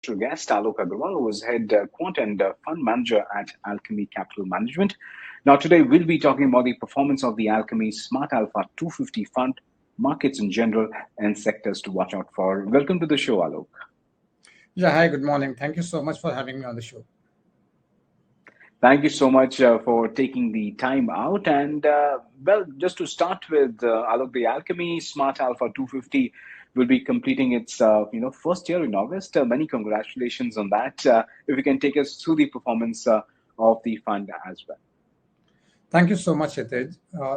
special guest, Alok Agarwal, who is head quant and fund manager at Alchemy Capital Management. Now, today we'll be talking about the performance of the Alchemy Smart Alpha 250 fund, markets in general, and sectors to watch out for. Welcome to the show, Alok. Yeah, hi, good morning. Thank you so much for having me on the show. Thank you so much for taking the time out. And just to start with, Alok, the Alchemy Smart Alpha 250 will be completing its first year in August. Many congratulations on that. If you can take us through the performance of the fund as well. Thank you so much, Kshitij.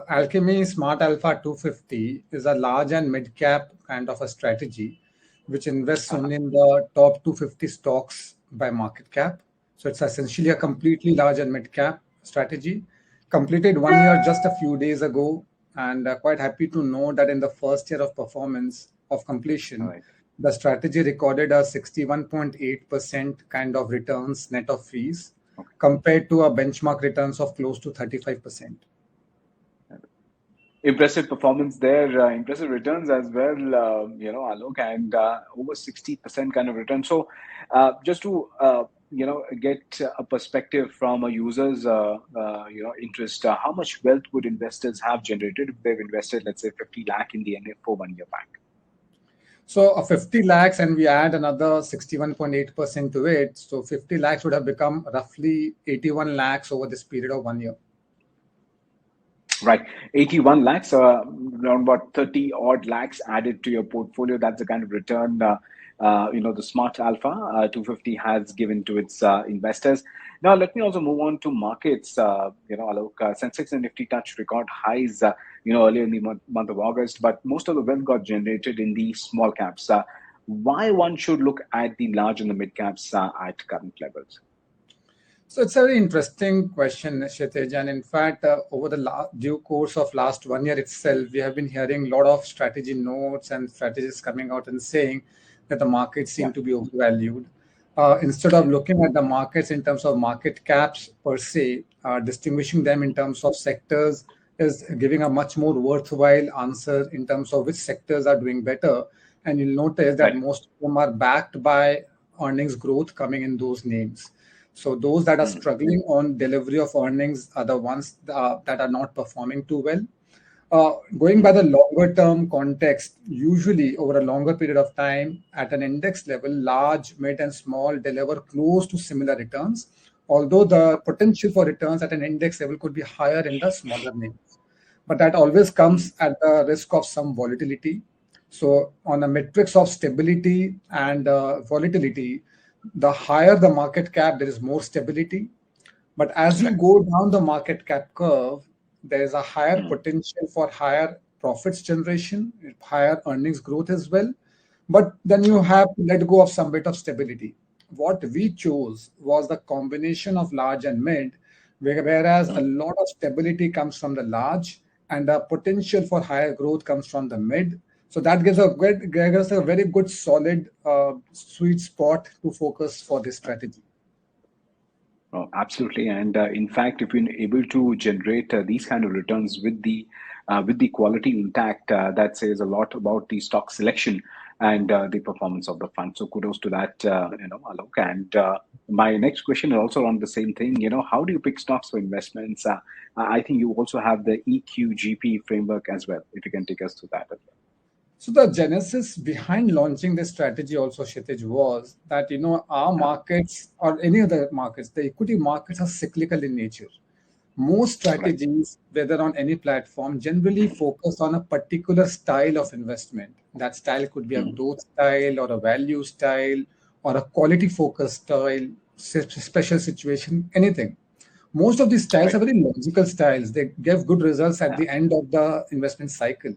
Alchemy Smart Alpha 250 is a large and mid-cap kind of a strategy which invests only in the top 250 stocks by market cap. So it's essentially a completely large and mid-cap strategy. Completed 1 year just a few days ago, and quite happy to know that in the first year of performance of completion, Right. the strategy recorded a 61.8% kind of returns net of fees compared to a benchmark returns of close to 35%. Impressive performance there, impressive returns as well, Alok, and over 60% kind of return. So, just to get a perspective from a user's interest, how much wealth would investors have generated if they've invested, let's say, 50 lakh in the NF for 1 year back? So a 50 lakhs and we add another 61.8% to it. So 50 lakhs would have become roughly 81 lakhs over this period of 1 year. Right, 81 lakhs, around about 30 odd lakhs added to your portfolio. That's the kind of return the Smart Alpha 250 has given to its investors. Now, let me also move on to markets. Alok, Sensex and Nifty touched record highs, earlier in the month of August, but most of the wealth got generated in the small caps. Why one should look at the large and the mid caps at current levels? So it's a very interesting question, Kshitij. And in fact, over the due course of last 1 year itself, we have been hearing a lot of strategy notes and strategists coming out and saying that the markets seem to be overvalued. Instead of looking at the markets in terms of market caps per se, distinguishing them in terms of sectors is giving a much more worthwhile answer in terms of which sectors are doing better. And you'll notice that most of them are backed by earnings growth coming in those names. So those that are struggling on delivery of earnings are the ones that are not performing too well. Going by the longer term context, usually over a longer period of time at an index level, large, mid and small deliver close to similar returns, although the potential for returns at an index level could be higher in the smaller names. But that always comes at the risk of some volatility. So on a matrix of stability and volatility, the higher the market cap, there is more stability. But as you go down the market cap curve, there is a higher potential for higher profits generation, higher earnings growth as well. But then you have to let go of some bit of stability. What we chose was the combination of large and mid, whereas a lot of stability comes from the large and the potential for higher growth comes from the mid. So that gives a very good, solid, sweet spot to focus for this strategy. Oh, absolutely, and in fact, if you're able to generate these kind of returns with the quality intact, that says a lot about the stock selection and the performance of the fund. So kudos to that, Alok. And my next question is also on the same thing. How do you pick stocks for investments? I think you also have the eQGP framework as well. If you can take us through that as well. So the genesis behind launching this strategy also, Kshitij, was that, our markets or any other markets, the equity markets are cyclical in nature. Most strategies, whether on any platform, generally focus on a particular style of investment. That style could be a growth style or a value style or a quality focus style, special situation, anything. Most of these styles are very logical styles. They give good results at the end of the investment cycle.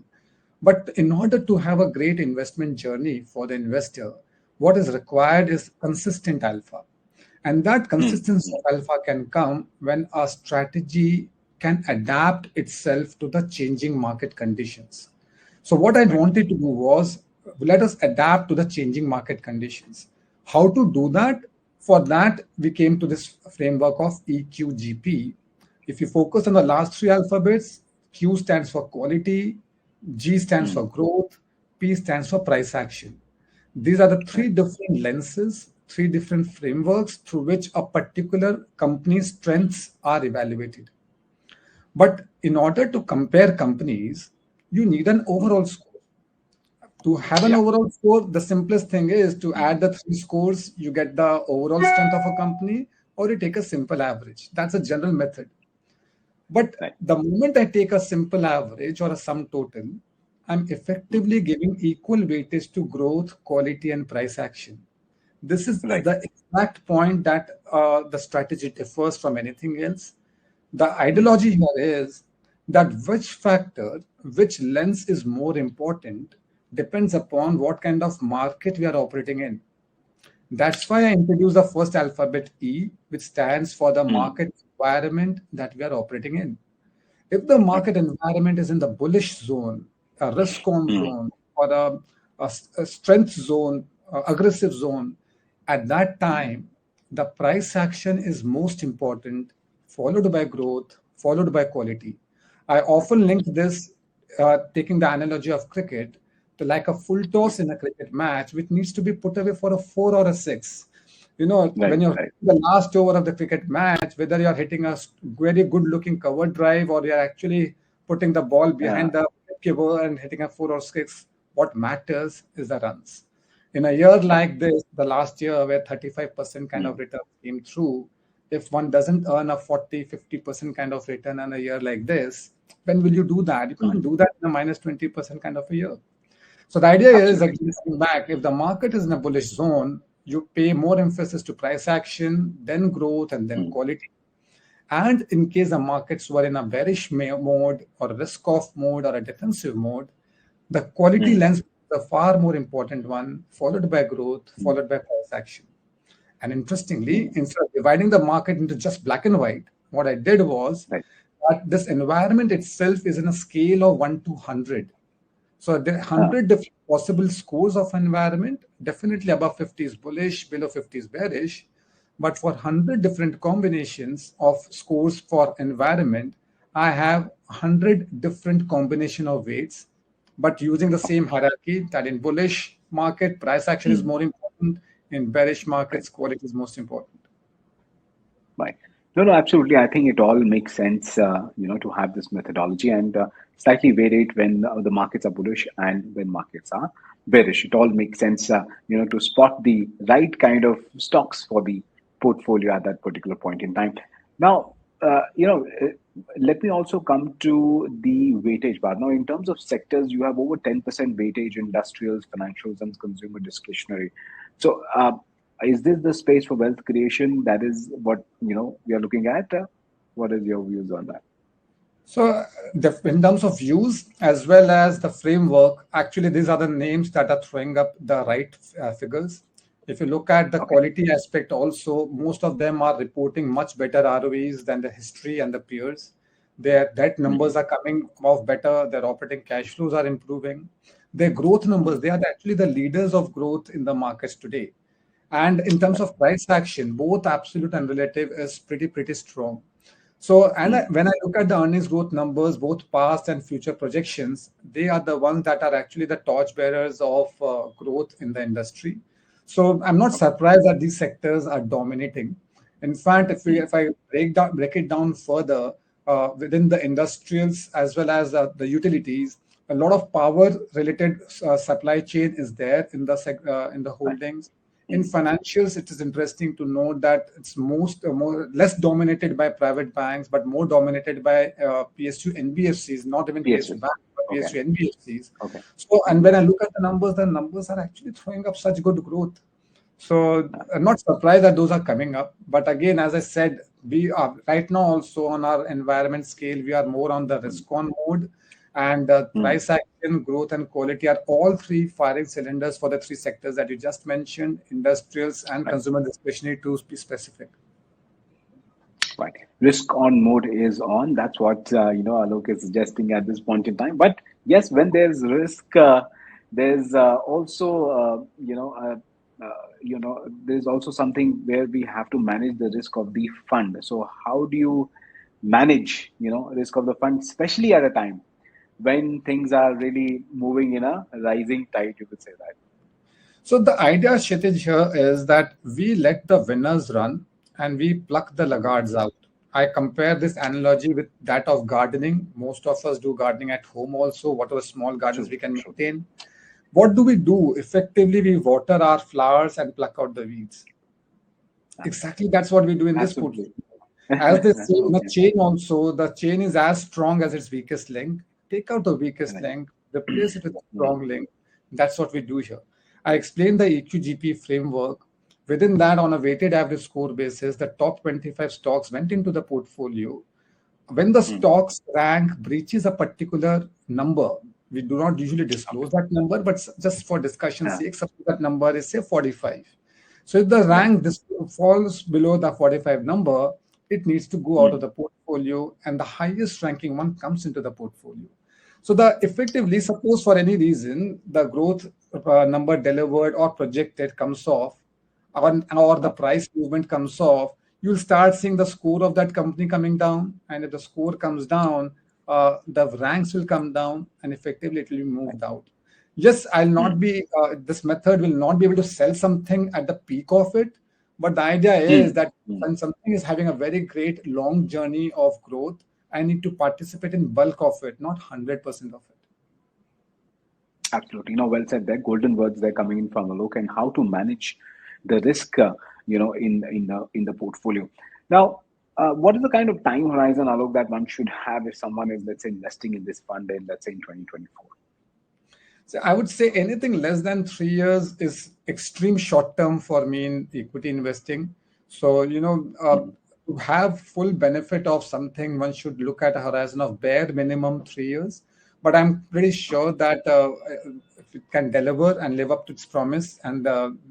But in order to have a great investment journey for the investor, what is required is consistent alpha. And that consistency of alpha can come when a strategy can adapt itself to the changing market conditions. So what I wanted to do was, let us adapt to the changing market conditions. How to do that? For that, we came to this framework of eQGP. If you focus on the last three alphabets, Q stands for quality, G stands for growth, P stands for price action. These are the three different lenses three different frameworks through which a particular company's strengths are evaluated. But in order to compare companies, you need an overall score. To have an Yeah. overall score, the simplest thing is to add the three scores, you get the overall strength of a company, or you take a simple average. That's a general method. But Right. the moment I take a simple average or a sum total, I'm effectively giving equal weightage to growth, quality, and price action. This is Right. the exact point that the strategy differs from anything else. The Mm. ideology here is that which factor, which lens is more important depends upon what kind of market we are operating in. That's why I introduced the first alphabet E, which stands for the Mm. market environment that we are operating in. If the Right. market environment is in the bullish zone, a risk on Mm. zone, or a strength zone, aggressive zone, at that time, the price action is most important, followed by growth, followed by quality. I often link this, taking the analogy of cricket, to like a full toss in a cricket match, which needs to be put away for a four or a six. Right. When you're Right. the last over of the cricket match, whether you're hitting a very good looking cover drive or you're actually putting the ball Yeah. behind the keeper and hitting a four or six, what matters is the runs. In a year Right. like this, the last year where 35% kind of Mm. return came through, if one doesn't earn a 40-50% kind of return in a year like this, when will you do that? You can't Mm. do that in a minus 20% kind of a year. So the idea is, Absolutely. again, coming back, if the market is in a bullish zone, you pay more emphasis to price action, then growth, and then Mm. quality. And in case the markets were in a bearish mode or risk off mode or a defensive mode, the quality Mm. lens is a far more important one, followed by growth, Mm. followed by price action. And interestingly, Mm. instead of dividing the market into just black and white, what I did was Right. that this environment itself is in a scale of 1 to 100. So there are Ah. 100 different possible scores of environment. Definitely above 50 is bullish, below 50 is bearish. But for 100 different combinations of scores for environment, I have 100 different combination of weights, but using the same hierarchy that in bullish market, price action is Mm. more important. In bearish Right. markets, quality is most important. Right. No, no, absolutely. I think it all makes sense, to have this methodology and slightly vary it when the markets are bullish and when markets are bearish. It all makes sense, to spot the right kind of stocks for the portfolio at that particular point in time. Now, let me also come to the weightage bar. Now, in terms of sectors, you have over 10% weightage, industrials, financials, and consumer discretionary. So, is this the space for wealth creation? That is what we are looking at. What is your views on that? So, in terms of use as well as the framework, actually, these are the names that are throwing up the right figures. If you look at the Okay. quality aspect, also, most of them are reporting much better ROEs than the history and the peers. Their debt Mm. numbers are coming off better, their operating cash flows are improving. Their growth numbers, Mm. they are actually the leaders of growth in the markets today. And in terms Right. of price action, both absolute and relative is pretty strong. So, Mm. when I look at the earnings growth numbers, both past and future projections, they are the ones that are actually the torchbearers of growth in the industry. So, I'm not Okay. surprised that these sectors are dominating. In fact, Mm. if I break it down further, within the industrials as well as the utilities, a lot of power related supply chain is there in the in the Right. holdings. In Mm. financials, it is interesting to note that it's more less dominated by private banks, but more dominated by PSU NBFCs, not even PSU PSUs. banks, but Okay. PSU NBFCs. Okay. So, and Mm. when I look at the numbers are actually throwing up such good growth. So Ah. I'm not surprised that those are coming up. But again, as I said, we are right now also on our environment scale, we are more on the Mm. risk on mode. And Mm. price action, growth, and quality are all three firing cylinders for the three sectors that you just mentioned, industrials and Right. consumer discretionary to be specific. Right. Risk on mode is on. That's what Alok is suggesting at this point in time. But yes, when there's risk, there's also there's also something where we have to manage the risk of the fund. So how do you manage risk of the fund, especially at a time when things are really moving in a rising tide? You could say that. So the idea, Kshitij, here is that we let the winners run and we pluck the laggards out. I compare this analogy with that of gardening. Most of us do gardening at home also, whatever small gardens True, we can true. maintain. What do we do? Effectively, we water our flowers and pluck out the weeds. Exactly, that's what we do in this portfolio. Absolutely. As they say in a Okay. chain also, the chain is as strong as its weakest link. Take out the weakest Right. link, replace it with a Mm, strong link. That's what we do here. I explained the eQGP framework. Within that, on a weighted average score basis, the top 25 stocks went into the portfolio. When the mm. stocks rank breaches a particular number, we do not usually Okay. disclose that number, but just for discussion's Yeah. sake, suppose that number is say 45. So if the Right. rank falls below the 45 number, it needs to go out of Mm, the portfolio, and the highest ranking one comes into the portfolio. So the effectively, suppose for any reason the growth number delivered or projected comes off, or the okay. price movement comes off, you'll start seeing the score of that company coming down. And if the score comes down, the ranks will come down, and effectively it will be Right. moved out. Yes, I'll not Mm, be, this method will not be able to sell something at the peak of it. But the idea is mm, that mm. when something is having a very great long journey of growth, I need to participate in bulk of it, not 100% of it. Absolutely. Well said there. Golden words there coming in from Alok, and how to manage the risk, in the portfolio. Now, what is the kind of time horizon, Alok, that one should have if someone is, let's say, investing in this fund in, let's say, in 2024? So I would say anything less than 3 years is extreme short term for me in equity investing. So, Mhm. to have full benefit of something, one should look at a horizon of bare minimum 3 years. But I'm pretty sure that if it can deliver and live up to its promise, and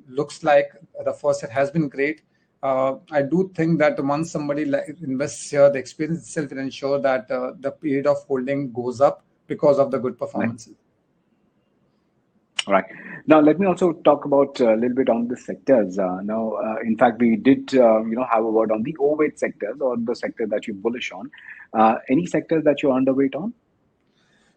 looks like the first year has been great. I do think that once somebody invests here, the experience itself will ensure that the period of holding goes up because of the good Right. performances. All right. Now, let me also talk about a little bit on the sectors. In fact, we did, have a word on the overweight sectors or the sector that you're bullish on. Any sectors that you're underweight on?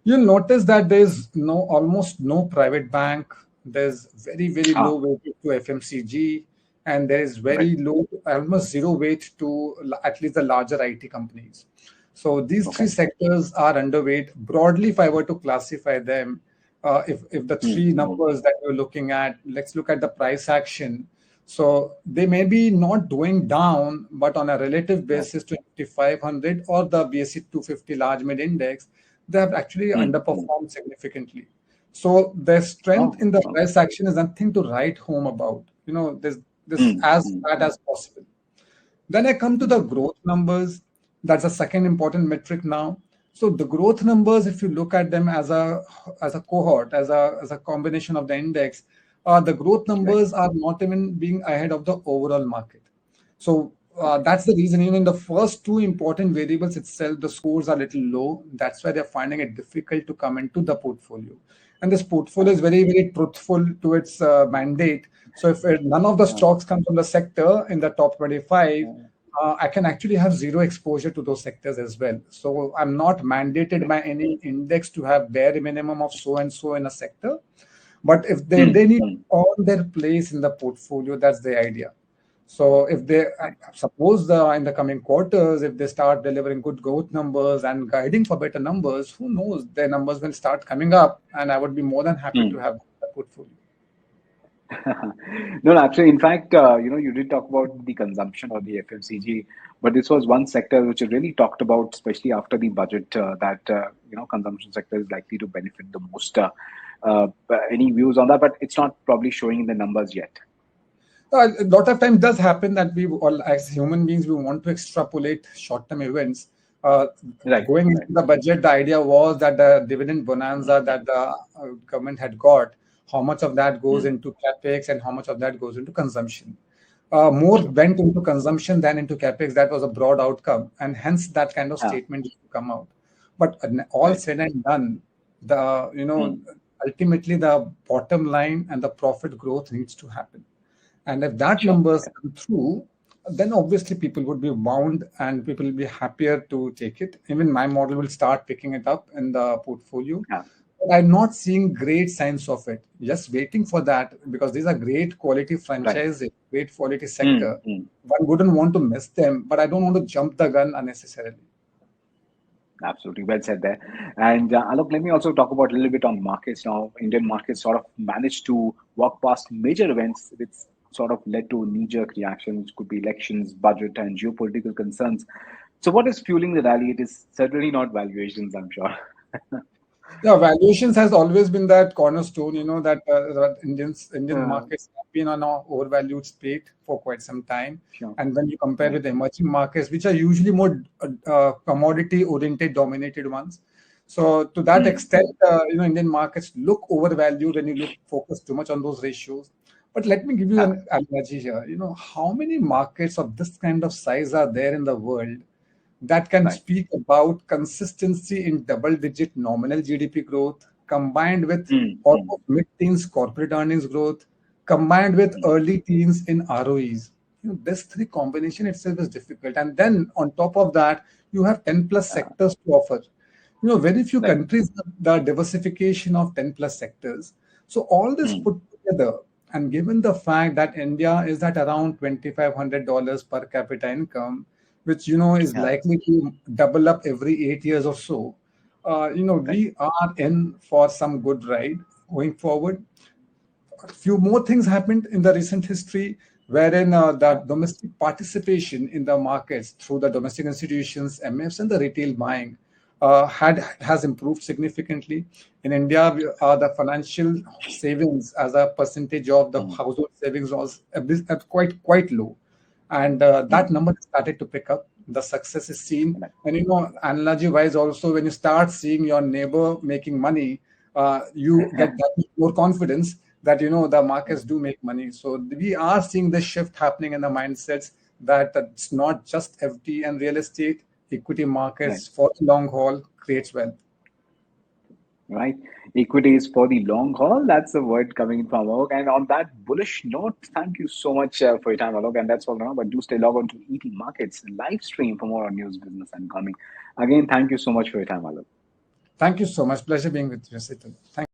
You'll notice that there's almost no private bank. There's very, very low Ah, weight to FMCG, and there is right. very low, almost zero weight to at least the larger IT companies. So these three Okay. sectors are underweight. Broadly, if I were to classify them, if the three Mm, mm. numbers that you're looking at, let's look at the price action. So they may be not doing down, but on a relative Right. basis to 500 or the BSE 250 large mid index, they have actually Mm, mm. underperformed significantly. So the strength Oh, in the okay. price action is nothing to write home about. There's this Mm, as mm, bad mm, as possible. Then I come to the mm. growth numbers. That's a second important metric now. So the growth numbers, if you look at them as a cohort, as a combination of the index, the growth Right. numbers are not even being ahead of the overall market. So that's the reason. Even in the first two important variables itself, the scores are a little low. That's why they're finding it difficult to come into the portfolio. And this portfolio is very, very truthful to its mandate. So if none of the Uh, stocks come from the sector in the top 25, uh, I can actually have zero exposure to those sectors as well. So I'm not mandated right. by any index to have bare minimum of so and so in a sector. But if Mm, they need mm. to earn their place in the portfolio, that's the idea. So if they Right. suppose in the coming quarters, if they start delivering good growth numbers and guiding for better numbers, who knows, their numbers will start coming up, and I would be more than happy to Mm. have that portfolio. No, actually, in fact, you did talk about the consumption or the FMCG, but this was one sector which you really talked about, especially after the budget, that consumption sector is likely to benefit the most. Any views on that? But it's not probably showing in the numbers yet. A lot of times does happen that we all, as human beings, we want to extrapolate short-term events. Uh, Right, Going into right. the budget, the idea was that the dividend bonanza that the government had got, how much of that goes Mm. into capex and how much of that goes into consumption. More True. went into consumption than into capex. That was a broad outcome, and hence that kind of Ah, statement used to come out. But all right. said and done, the Mm. ultimately the bottom line and the profit growth needs to happen. And if that Sure. numbers Yeah. come through, then obviously people would be bound and people will be happier to take it. Even my model will start picking it up in the portfolio. Yeah. but I'm not seeing great signs of it. Just waiting for that because these are great quality Right. franchises, great quality sector. Mm. One wouldn't want to miss them, but I don't want to jump the gun unnecessarily. Absolutely, well said there. And Alok, let me also talk about a little bit on markets now. Indian markets sort of managed to walk past major events which sort of led to knee-jerk reactions, could be elections, budget, and geopolitical concerns. So, what is fueling the rally? It is certainly not valuations, I'm sure. Yeah, valuations has always been that cornerstone, that Indian Uh, markets have been on a overvalued state for quite some time. sure. And when you compare Right. with the emerging markets, which are usually more commodity-oriented, dominated ones. So to that extent, Mm. Indian markets look overvalued when you look focus too much on those ratios. But let me give you Ah, an analogy here. How many markets of this kind of size are there in the world that can right. speak about consistency in double-digit nominal GDP growth, combined with Mm. almost mid-teens corporate earnings growth, combined with Mm. early teens in ROEs. This three combination itself is difficult. And then on top of that, you have 10 plus Uh, sectors to offer. Very few right. countries have the diversification of 10 plus sectors. So all this Mm. put together, and given the fact that India is at around $2,500 per capita income, which is Yeah. likely to double up every 8 years or so, Right. we are in for some good ride going forward. A few more things happened in the recent history, wherein the Yeah. domestic participation in the markets through the domestic institutions, MFs, and the retail buying has improved significantly. In India, the financial savings as a percentage of the Mm. household savings was quite low, and that Mm. number started to pick up. The success is seen, Right. and analogy wise, also when you start seeing your neighbor making money, you get that much more confidence that the markets do make money. So we are seeing this shift happening in the mindsets that it's not just FD and real estate, equity Right. markets for the long haul creates wealth. Right. Equity is for the long haul. That's the word coming in from Alok. And on that bullish note, thank you so much for your time, Alok. And that's all now. But do stay logged on to ET Markets live stream for more on news, business, and economy. Again, thank you so much for your time, Alok. Thank you so much. Pleasure being with you, Situl. Thank you.